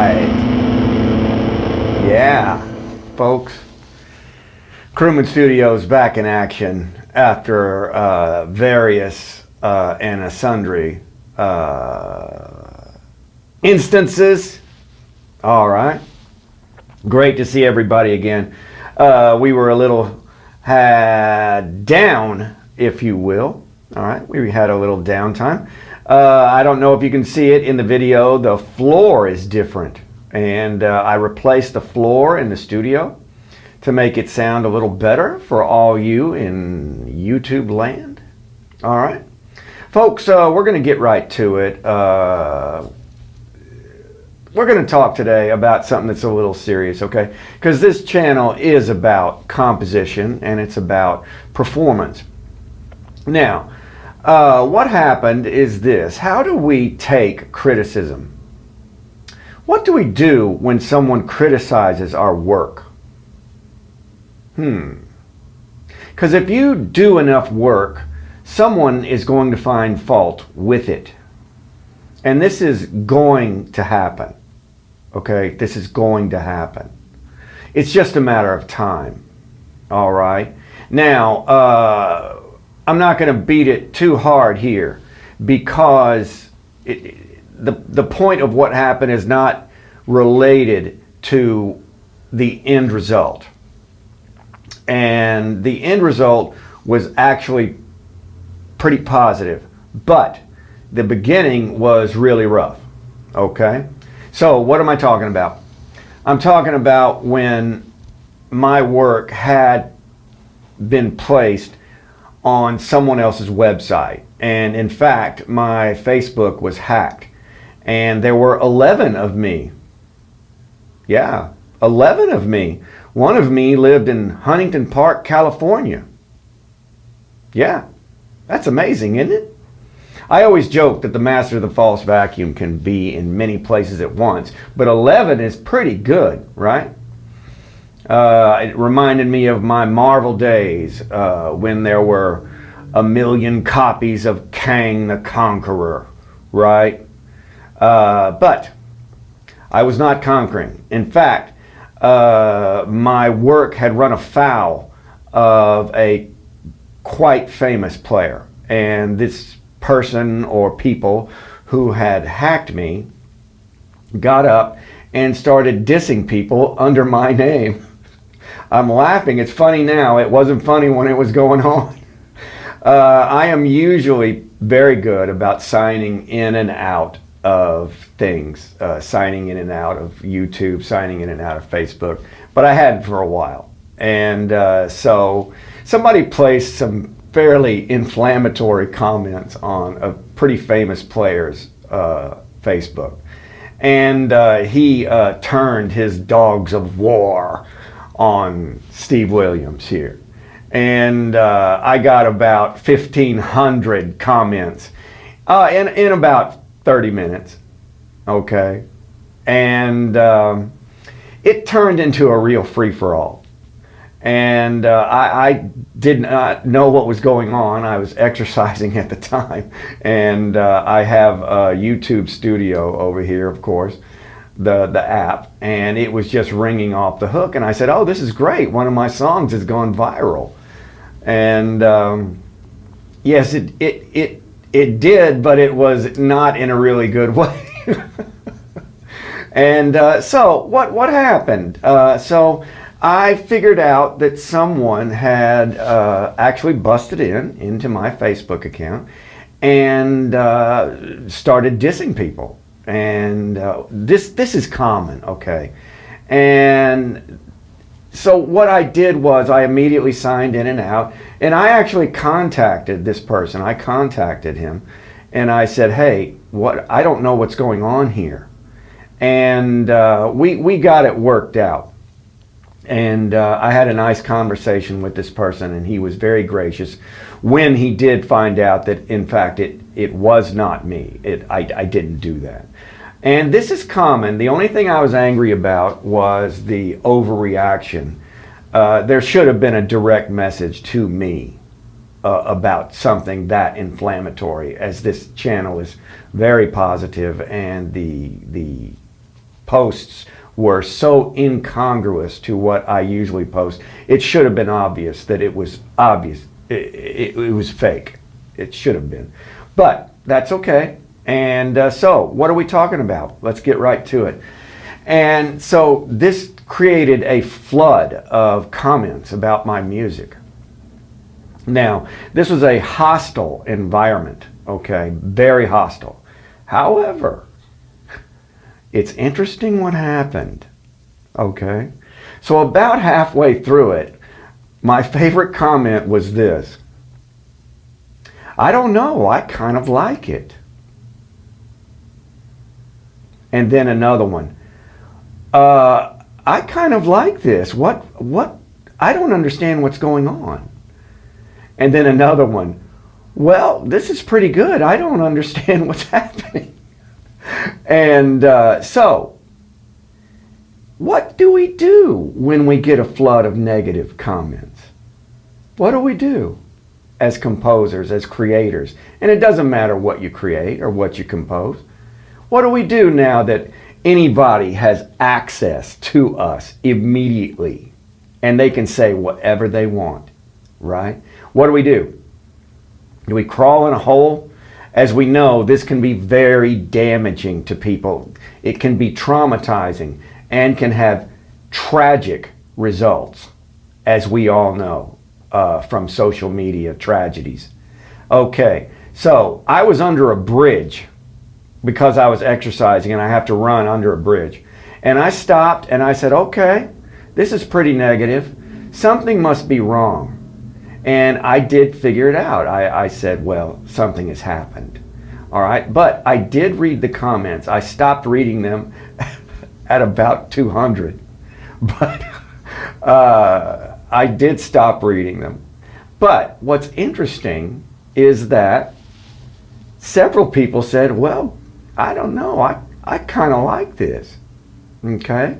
right. Yeah, folks. Crewman Studios back in action after various and sundry instances. All right. Great to see everybody again. We were a little down, if you will. All right. We had a little downtime. I don't know if you can see it in the video. The floor is different. And I replaced the floor in the studio to make it sound a little better for all you in YouTube land. All right. Folks, we're going to get right to it. We're going to talk today about something that's a little serious, okay? Because this channel is about composition and it's about performance. Now, what happened is this. How do we take criticism? What do we do when someone criticizes our work? Because if you do enough work, someone is going to find fault with it. And this is going to happen. Okay? This is going to happen. It's just a matter of time. All right? Now, I'm not going to beat it too hard here because the point of what happened is not related to the end result. And the end result was actually pretty positive, but the beginning was really rough. Okay? So what am I talking about? I'm talking about when my work had been placed on someone else's website. And in fact, my Facebook was hacked. And there were 11 of me. Yeah, 11 of me. One of me lived in Huntington Park, California. Yeah, that's amazing, isn't it? I always joke that the master of the false vacuum can be in many places at once, but 11 is pretty good, right? It reminded me of my Marvel days when there were 1 million copies of Kang the Conqueror, right? But I was not conquering. In fact, my work had run afoul of a quite famous player. And this person or people who had hacked me got up and started dissing people under my name. I'm laughing. It's funny now. It wasn't funny when it was going on. I am usually very good about signing in and out of things, signing in and out of YouTube, signing in and out of Facebook, but I hadn't for a while. And so somebody placed some fairly inflammatory comments on a pretty famous player's Facebook. And he turned his dogs of war on Steve Williams here. And I got about 1,500 comments in about 30 minutes, okay? And it turned into a real free-for-all. And I did not know what was going on. I was exercising at the time. And I have a YouTube Studio over here, of course, the app. And it was just ringing off the hook. And I said, oh, this is great. One of my songs has gone viral. And yes, it did, but it was not in a really good way. And so what happened? So I figured out that someone had actually busted into my Facebook account and started dissing people. And this is common, okay? And so what I did was I immediately signed in and out, and I actually contacted this person. I contacted him, and I said, hey, I don't know what's going on here. And we got it worked out. And I had a nice conversation with this person, and he was very gracious when he did find out that, in fact, it was not me. I didn't do that. And this is common. The only thing I was angry about was the overreaction. There should have been a direct message to me about something that inflammatory, as this channel is very positive and the posts were so incongruous to what I usually post. It should have been obvious that it was obvious. It was fake. It should have been. But that's okay. And so what are we talking about? Let's get right to it. And so this created a flood of comments about my music. Now, this was a hostile environment, okay? Very hostile. However, it's interesting what happened, okay? So about halfway through it, my favorite comment was this: I don't know, I kind of like it. And then another one, I kind of like this. What, I don't understand what's going on. And then another one, well, this is pretty good. I don't understand what's happening. And so, what do we do when we get a flood of negative comments? What do we do as composers, as creators? And it doesn't matter what you create or what you compose. What do we do now that anybody has access to us immediately and they can say whatever they want, right? What do? Do we crawl in a hole? As we know, this can be very damaging to people. It can be traumatizing and can have tragic results, as we all know from social media tragedies. Okay, so I was under a bridge because I was exercising and I have to run under a bridge. And I stopped and I said, okay, this is pretty negative. Something must be wrong. And I did figure it out. I said, well, something has happened. All right, but I did read the comments. I stopped reading them at about 200. But I did stop reading them. But what's interesting is that several people said, well, I don't know, I kind of like this. Okay?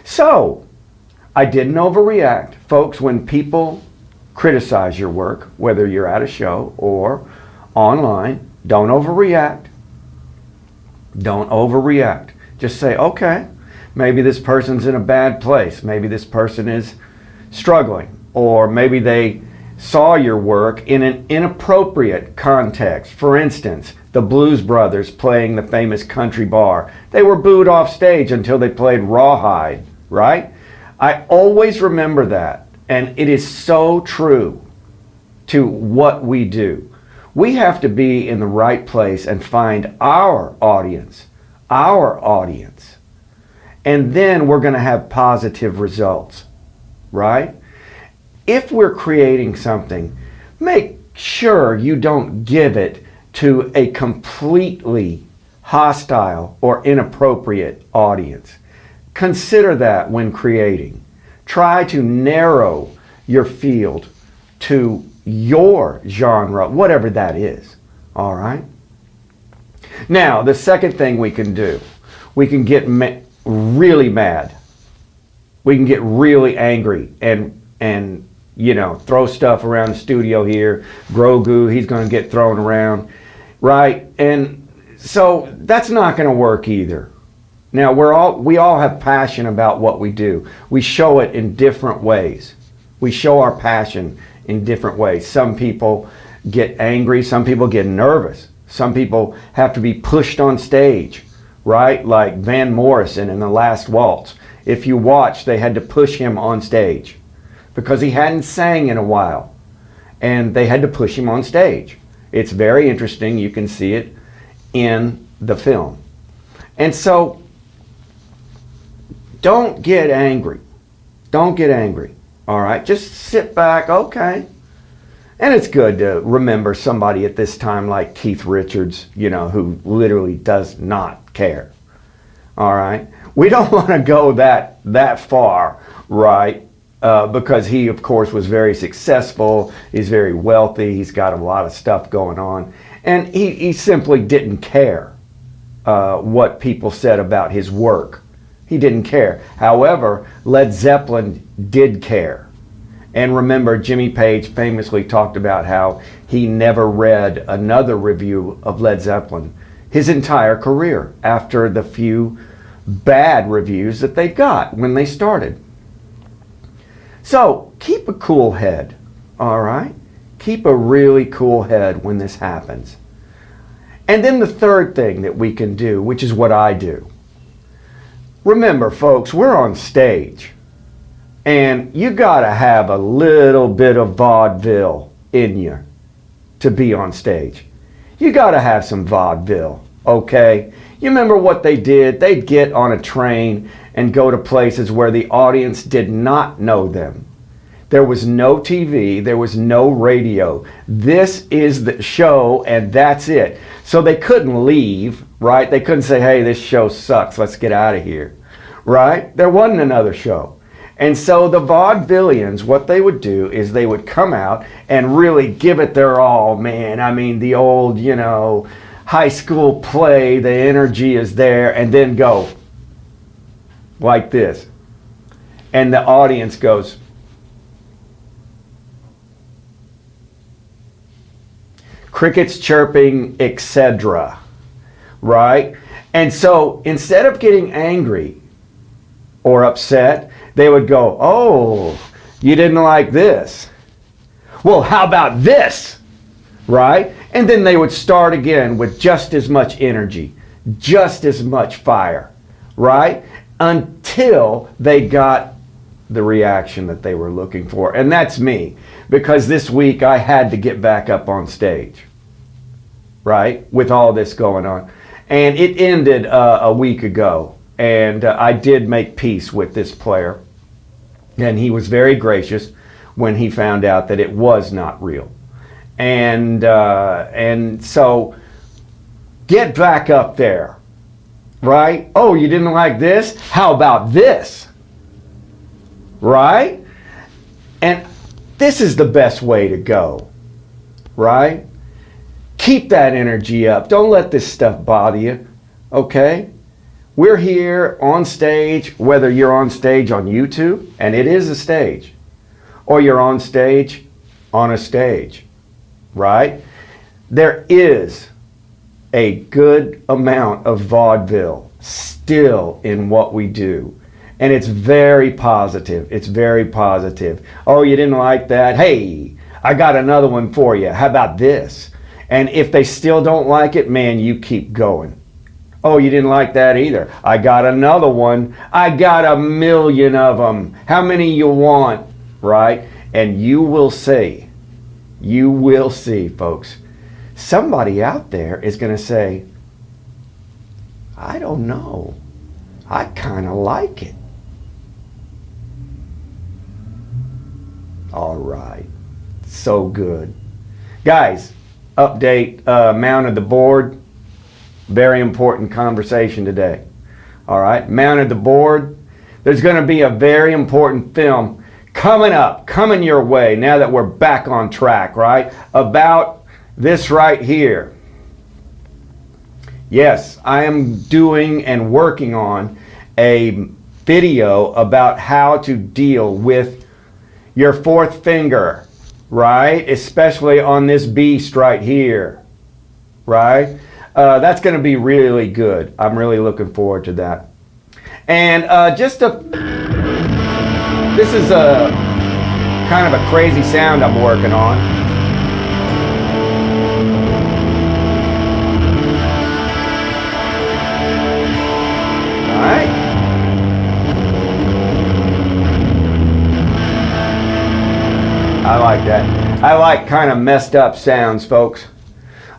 So, I didn't overreact. Folks, when people criticize your work, whether you're at a show or online, don't overreact. Don't overreact. Just say, okay, maybe this person's in a bad place. Maybe this person is struggling. Or maybe they saw your work in an inappropriate context. For instance, the Blues Brothers playing the famous country bar. They were booed off stage until they played Rawhide, right? I always remember that. And it is so true to what we do. We have to be in the right place and find our audience. And then we're going to have positive results, right? If we're creating something, make sure you don't give it to a completely hostile or inappropriate audience. Consider that when creating. Try to narrow your field to your genre, whatever that is. All right? Now, the second thing we can do, we can get really mad. We can get really angry and you know, throw stuff around the studio here. Grogu, he's going to get thrown around, right? And so that's not going to work either. Now, we all have passion about what we do. We show it in different ways. We show our passion in different ways. Some people get angry. Some people get nervous. Some people have to be pushed on stage, right? Like Van Morrison in The Last Waltz. If you watch, they had to push him on stage because he hadn't sang in a while. And they had to push him on stage. It's very interesting. You can see it in the film. And so, don't get angry. Don't get angry. All right? Just sit back. Okay. And it's good to remember somebody at this time like Keith Richards, you know, who literally does not care. All right? We don't want to go that far, right? Because he, of course, was very successful. He's very wealthy. He's got a lot of stuff going on. And he simply didn't care what people said about his work. He didn't care. However, Led Zeppelin did care. And remember, Jimmy Page famously talked about how he never read another review of Led Zeppelin his entire career after the few bad reviews that they got when they started. So keep a cool head, all right? Keep a really cool head when this happens. And then the third thing that we can do, which is what I do. Remember, folks, we're on stage. And you gotta have a little bit of vaudeville in you to be on stage. You gotta have some vaudeville, okay? You remember what they did? They'd get on a train and go to places where the audience did not know them. There was no TV, there was no radio. This is the show and that's it. So they couldn't leave, right? They couldn't say, hey, this show sucks, let's get out of here, right? There wasn't another show. And so the vaudevillians, what they would do is they would come out and really give it their all, man. I mean, the old, high school play, the energy is there, and then go like this. And the audience goes, crickets chirping, etc. Right? And so instead of getting angry or upset, they would go, oh, you didn't like this. Well, how about this? Right? And then they would start again with just as much energy, just as much fire, right? Until they got the reaction that they were looking for. And that's me, because this week I had to get back up on stage, right? With all this going on. And it ended a week ago. And I did make peace with this player. And he was very gracious when he found out that it was not real. And so get back up there, right? Oh, you didn't like this? How about this? Right? And this is the best way to go, right? Keep that energy up. Don't let this stuff bother you, okay? We're here on stage, whether you're on stage on YouTube, and it is a stage, or you're on stage on a stage, right? There is a good amount of vaudeville still in what we do. And it's very positive. It's very positive. Oh, you didn't like that? Hey, I got another one for you. How about this? And if they still don't like it, man, you keep going. Oh, you didn't like that either. I got another one. I got 1,000,000 of them. How many you want? Right? And you will see, folks, somebody out there is going to say, I don't know. I kind of like it. All right. So good. Guys, update, mounted the board. Very important conversation today. All right, mounted the board. There's going to be a very important film coming your way now that we're back on track, right? About this right here. Yes, I am doing and working on a video about how to deal with your fourth finger, right? Especially on this beast right here, right? That's going to be really good. I'm really looking forward to that. And this is a kind of a crazy sound I'm working on. All right. I like that. I like kind of messed up sounds, folks.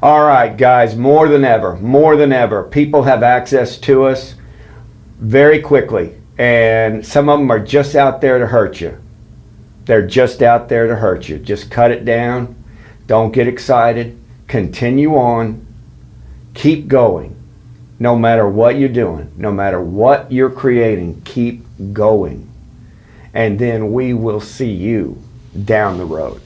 All right, guys, more than ever, people have access to us very quickly, and some of them are just out there to hurt you. They're just out there to hurt you. Just cut it down. Don't get excited. Continue on. Keep going. No matter what you're doing, no matter what you're creating, keep going. And then we will see you down the road.